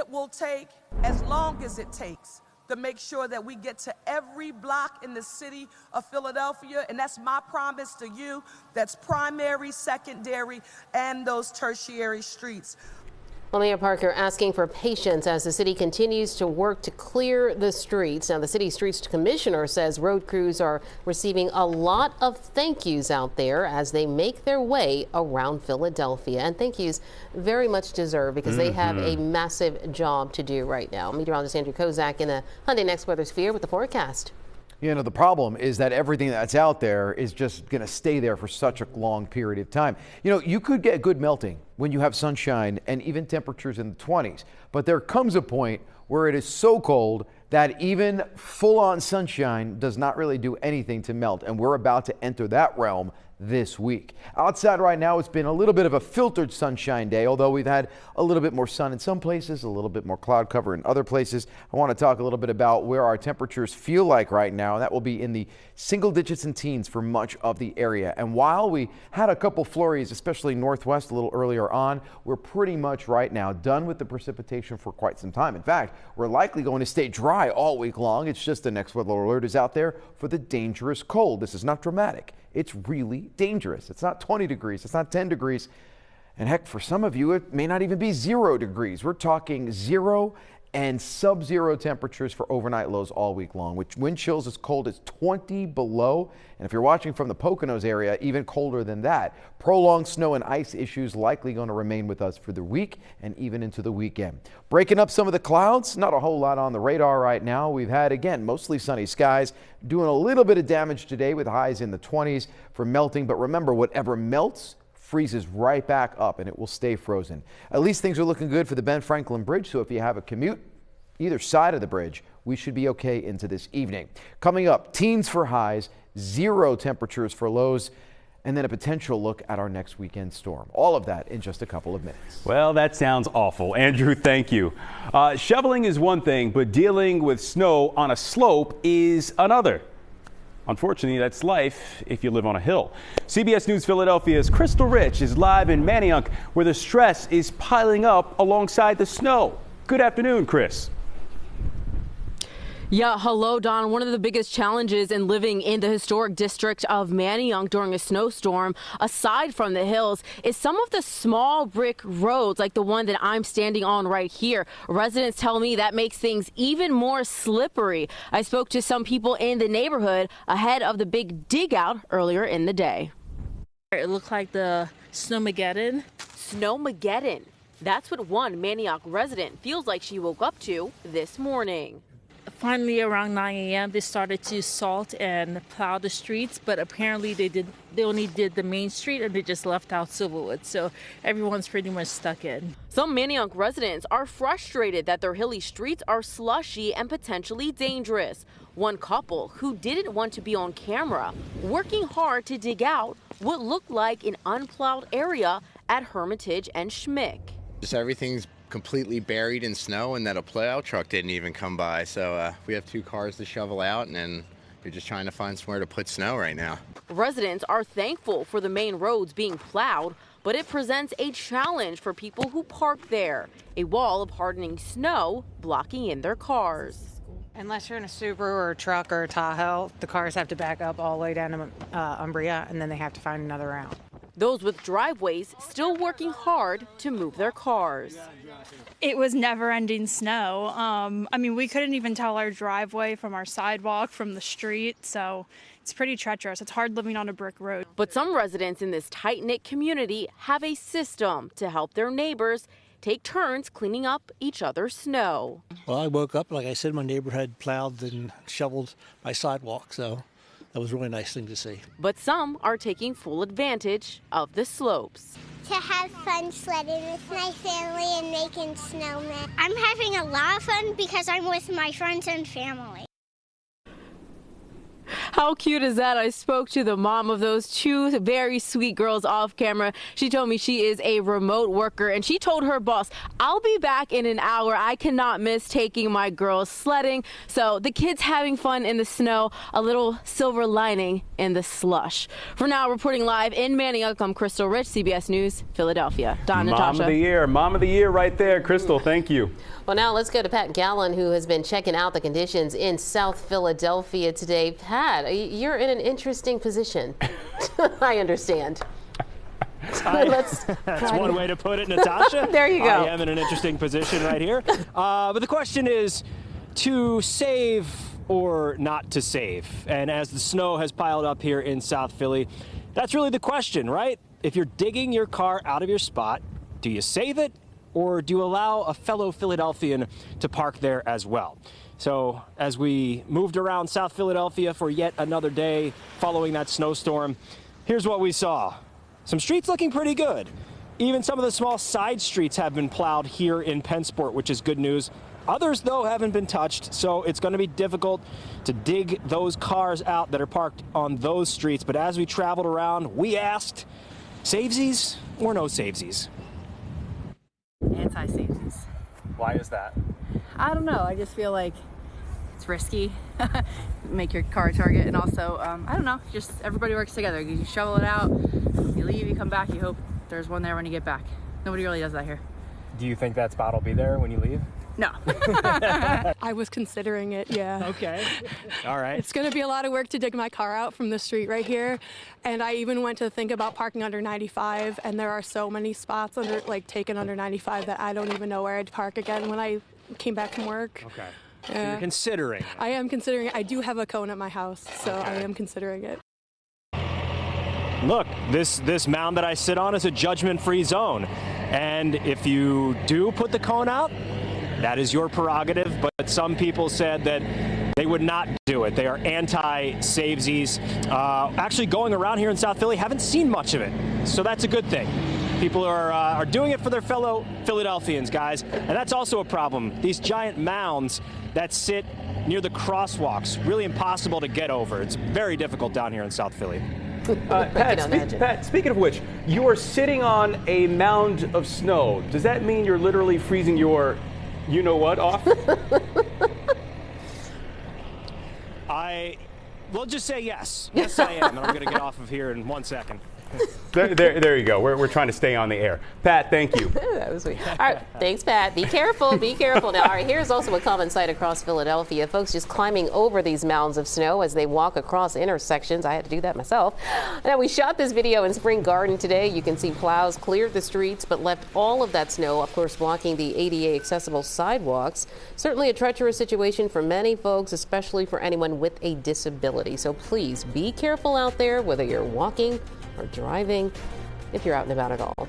It will take as long as it takes to make sure that we get to every block in the city of Philadelphia, and that's my promise to you. That's primary, secondary, and those tertiary streets. Well, Mayor Parker asking for patience as the city continues to work to clear the streets. Now, the city streets commissioner says road crews are receiving a lot of thank yous out there as they make their way around Philadelphia. And thank yous very much deserved because they have a massive job to do right now. Meteorologist Andrew Kozak in the Hyundai Next Weather Sphere with the forecast. You know, the problem is that everything that's out there is just going to stay there for such a long period of time. You know, you could get good melting when you have sunshine and even temperatures in the 20s. But there comes a point where it is so cold that even full-on sunshine does not really do anything to melt. And we're about to enter that realm this week. Outside right now, it's been a little bit of a filtered sunshine day, although we've had a little bit more sun in some places, a little bit more cloud cover in other places. I want to talk a little bit about where our temperatures feel like right now, and that will be in the single digits and teens for much of the area. And while we had a couple flurries, especially northwest a little earlier on, we're pretty much right now done with the precipitation for quite some time. In fact, we're likely going to stay dry all week long. It's just the next weather alert is out there for the dangerous cold. This is not dramatic. It's really dangerous. It's not 20 degrees. It's not 10 degrees. And heck, for some of you, it may not even be 0 degrees. We're talking 0 and sub-zero temperatures for overnight lows all week long, with wind chills as cold as 20 below. And if you're watching from the Poconos area, even colder than that. Prolonged snow and ice issues likely going to remain with us for the week and even into the weekend. Breaking up some of the clouds, not a whole lot on the radar right now. We've had, again, mostly sunny skies, doing a little bit of damage today with highs in the 20s for melting. But remember, whatever melts freezes right back up and it will stay frozen. At least things are looking good for the Ben Franklin Bridge. So if you have a commute either side of the bridge, we should be okay into this evening. Coming up, teens for highs, 0 temperatures for lows, and then a potential look at our next weekend storm. All of that in just a couple of minutes. Well, that sounds awful. Andrew, thank you. Shoveling is one thing, but dealing with snow on a slope is another. Unfortunately, that's life if you live on a hill. CBS News Philadelphia's Krystle is live in Manayunk, where the stress is piling up alongside the snow. Good afternoon, Chris. Yeah, hello, Don. One of the biggest challenges in living in the historic district of Manayunk during a snowstorm, aside from the hills, is some of the small brick roads like the one that I'm standing on right here. Residents tell me that makes things even more slippery. I spoke to some people in the neighborhood ahead of the big dig out earlier in the day. It looked like the Snowmageddon. Snowmageddon. That's what one Manayunk resident feels like she woke up to this morning. Finally, around 9 a.m., they started to salt and plow the streets, but apparently they only did the main street and they just left out Silverwood. So everyone's pretty much stuck in. Some Manayunk residents are frustrated that their hilly streets are slushy and potentially dangerous. One couple who didn't want to be on camera working hard to dig out what looked like an unplowed area at Hermitage and Schmick. Just everything's completely buried in snow, and that a plow truck didn't even come by. So we have 2 cars to shovel out, and then we're just trying to find somewhere to put snow right now. Residents are thankful for the main roads being plowed, but it presents a challenge for people who park there. A wall of hardening snow blocking in their cars. Unless you're in a Subaru or a truck or a Tahoe, the cars have to back up all the way down to Umbria, and then they have to find another route. Those with driveways still working hard to move their cars. It was never-ending snow. I mean, we couldn't even tell our driveway from our sidewalk from the street, so it's pretty treacherous. It's hard living on a brick road. But some residents in this tight-knit community have a system to help their neighbors take turns cleaning up each other's snow. Well, I woke up, like I said, my neighbor had plowed and shoveled my sidewalk, so that was a really nice thing to see. But some are taking full advantage of the slopes. To have fun sledding with my family and making snowmen. I'm having a lot of fun because I'm with my friends and family. How cute is that? I spoke to the mom of those two very sweet girls off camera. She told me she is a remote worker, and she told her boss, I'll be back in an hour. I cannot miss taking my girls sledding. So the kids having fun in the snow, a little silver lining in the slush. For now, reporting live in Manayunk, I'm Krystle Rich, CBS News, Philadelphia. Don, Natasha. Mom of the year right there. Krystle, thank you. Well, now let's go to Pat Gallen, who has been checking out the conditions in South Philadelphia today. Pat, you're in an interesting position. I understand. That's one way to put it, Natasha. There you go. I am in an interesting position right here. But the question is to save or not to save. And as the snow has piled up here in South Philly, that's really the question, right? If you're digging your car out of your spot, do you save it or do you allow a fellow Philadelphian to park there as well? So as we moved around South Philadelphia for yet another day following that snowstorm, here's what we saw. Some streets looking pretty good. Even some of the small side streets have been plowed here in Pennsport, which is good news. Others, though, haven't been touched, so it's going to be difficult to dig those cars out that are parked on those streets. But as we traveled around, we asked, savesies or no savesies? Anti-savesies. Why is that? I don't know. I just feel like it's risky. Make your car a target, and also, I don't know, just everybody works together. You shovel it out, you leave, you come back, you hope there's one there when you get back. Nobody really does that here. Do you think that spot will be there when you leave? No. I was considering it, yeah. Okay. All right. It's going to be a lot of work to dig my car out from the street right here. And I even went to think about parking under 95, and there are so many spots under, like, taken under 95 that I don't even know where I'd park again when I came back from work. Okay. So you're considering it. I am considering it. I do have a cone at my house, so I am considering it. Look, this mound that I sit on is a judgment-free zone. And if you do put the cone out, that is your prerogative, but some people said that they would not do it. They are anti-savesies. Actually, going around here in South Philly, haven't seen much of it, so that's a good thing. People are doing it for their fellow Philadelphians, guys, and that's also a problem. These giant mounds that sit near the crosswalks, really impossible to get over. It's very difficult down here in South Philly. Pat, speaking of which, you are sitting on a mound of snow. Does that mean you're literally freezing your you-know-what off? We'll just say yes. Yes, I am, and I'm going to get off of here in 1 second. There you go. We're trying to stay on the air. Pat, thank you. That was sweet. All right, thanks, Pat. Be careful. Be careful. Now, all right, here's also a common sight across Philadelphia. Folks just climbing over these mounds of snow as they walk across intersections. I had to do that myself. Now, we shot this video in Spring Garden today. You can see plows cleared the streets, but left all of that snow, of course, blocking the ADA accessible sidewalks. Certainly a treacherous situation for many folks, especially for anyone with a disability. So please be careful out there, whether you're walking or driving, if you're out and about at all.